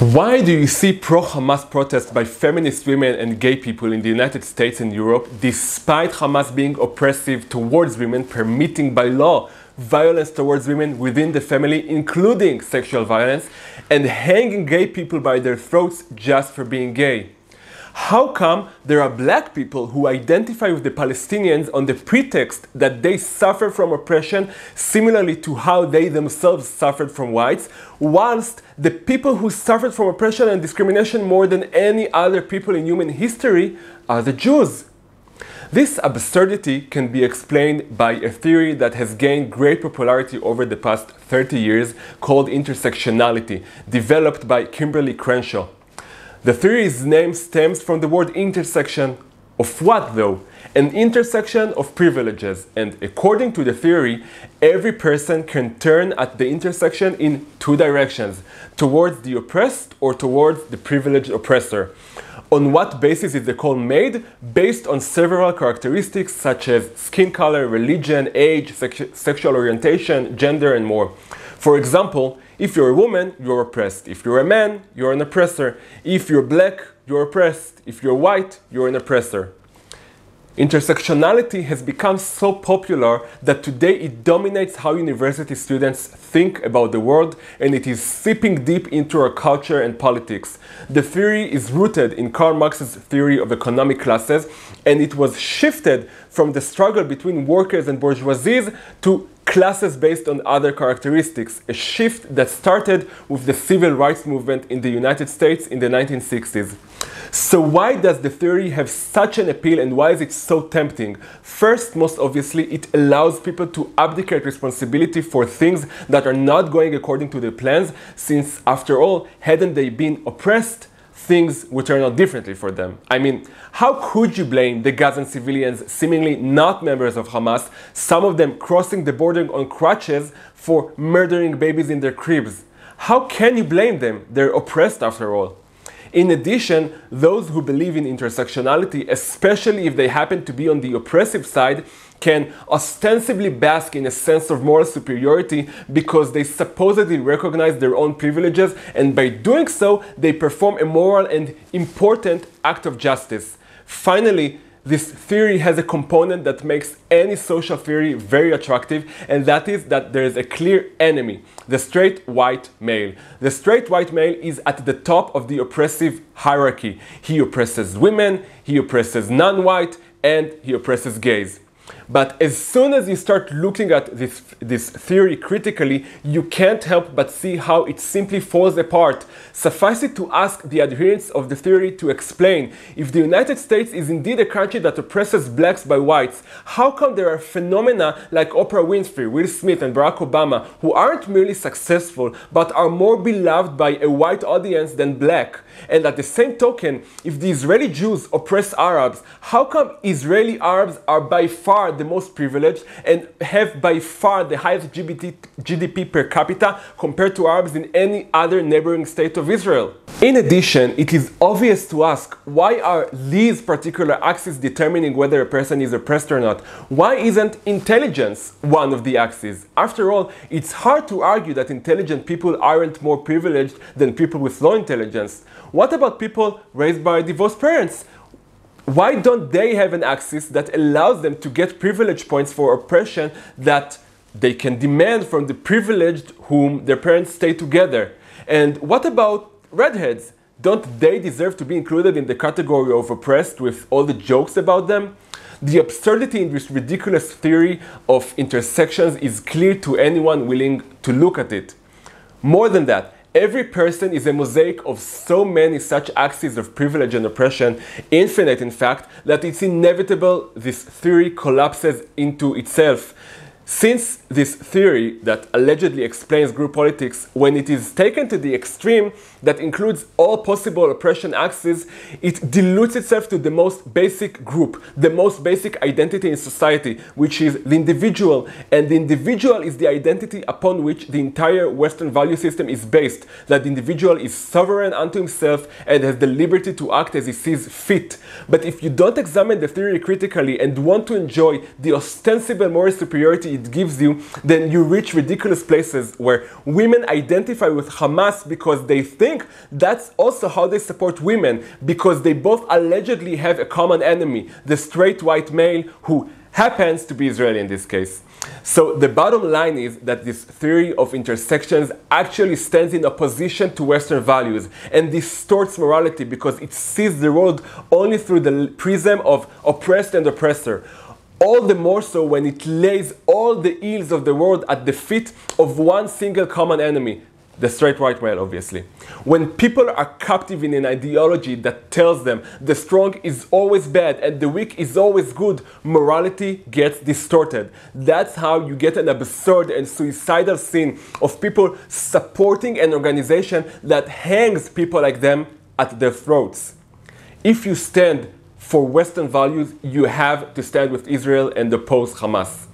Why do you see pro-Hamas protests by feminist women and gay people in the United States and Europe, despite Hamas being oppressive towards women, permitting by law violence towards women within the family, including sexual violence, and hanging gay people by their throats just for being gay? How come there are black people who identify with the Palestinians on the pretext that they suffer from oppression similarly to how they themselves suffered from whites, whilst the people who suffered from oppression and discrimination more than any other people in human history are the Jews? This absurdity can be explained by a theory that has gained great popularity over the past 30 years called intersectionality, developed by Kimberly Crenshaw. The theory's name stems from the word intersection. Of what though? An intersection of privileges, and according to the theory, every person can turn at the intersection in two directions, towards the oppressed or towards the privileged oppressor. On what basis is the call made? Based on several characteristics such as skin color, religion, age, sexual orientation, gender, and more. For example, if you're a woman, you're oppressed. If you're a man, you're an oppressor. If you're black, you're oppressed. If you're white, you're an oppressor. Intersectionality has become so popular that today it dominates how university students think about the world, and it is seeping deep into our culture and politics. The theory is rooted in Karl Marx's theory of economic classes, and it was shifted from the struggle between workers and bourgeoisies to classes based on other characteristics, a shift that started with the civil rights movement in the United States in the 1960s. So why does the theory have such an appeal, and why is it so tempting? First, most obviously, it allows people to abdicate responsibility for things that are not going according to their plans, since after all, hadn't they been oppressed, things would turn out differently for them. I mean, how could you blame the Gazan civilians, seemingly not members of Hamas, some of them crossing the border on crutches, for murdering babies in their cribs? How can you blame them? They're oppressed after all. In addition, those who believe in intersectionality, especially if they happen to be on the oppressive side, can ostensibly bask in a sense of moral superiority because they supposedly recognize their own privileges, and by doing so, they perform a moral and important act of justice. Finally, this theory has a component that makes any social theory very attractive, and that is that there is a clear enemy, the straight white male. The straight white male is at the top of the oppressive hierarchy. He oppresses women, he oppresses non-white, and he oppresses gays. But as soon as you start looking at this theory critically, you can't help but see how it simply falls apart. Suffice it to ask the adherents of the theory to explain, if the United States is indeed a country that oppresses blacks by whites, how come there are phenomena like Oprah Winfrey, Will Smith, and Barack Obama who aren't merely successful but are more beloved by a white audience than black? And at the same token, if the Israeli Jews oppress Arabs, how come Israeli Arabs are by far the most privileged and have by far the highest GDP per capita compared to Arabs in any other neighboring state of Israel? In addition, it is obvious to ask, why are these particular axes determining whether a person is oppressed or not? Why isn't intelligence one of the axes? After all, it's hard to argue that intelligent people aren't more privileged than people with low intelligence. What about people raised by divorced parents? Why don't they have an axis that allows them to get privilege points for oppression that they can demand from the privileged whom their parents stay together? And what about redheads? Don't they deserve to be included in the category of oppressed with all the jokes about them? The absurdity in this ridiculous theory of intersections is clear to anyone willing to look at it. More than that, every person is a mosaic of so many such axes of privilege and oppression, infinite in fact, that it's inevitable this theory collapses into itself. Since this theory that allegedly explains group politics, when it is taken to the extreme that includes all possible oppression axes, it dilutes itself to the most basic group, the most basic identity in society, which is the individual. And the individual is the identity upon which the entire Western value system is based, that the individual is sovereign unto himself and has the liberty to act as he sees fit. But if you don't examine the theory critically and want to enjoy the ostensible moral superiority morality it gives you, then you reach ridiculous places where women identify with Hamas because they think that's also how they support women, because they both allegedly have a common enemy, the straight white male who happens to be Israeli in this case. So the bottom line is that this theory of intersections actually stands in opposition to Western values and distorts morality because it sees the world only through the prism of oppressed and oppressor. All the more so when it lays all the ills of the world at the feet of one single common enemy, the straight white male, obviously. When people are captive in an ideology that tells them the strong is always bad and the weak is always good, morality gets distorted. That's how you get an absurd and suicidal scene of people supporting an organization that hangs people like them at their throats. If you stand for Western values, you have to stand with Israel and oppose Hamas.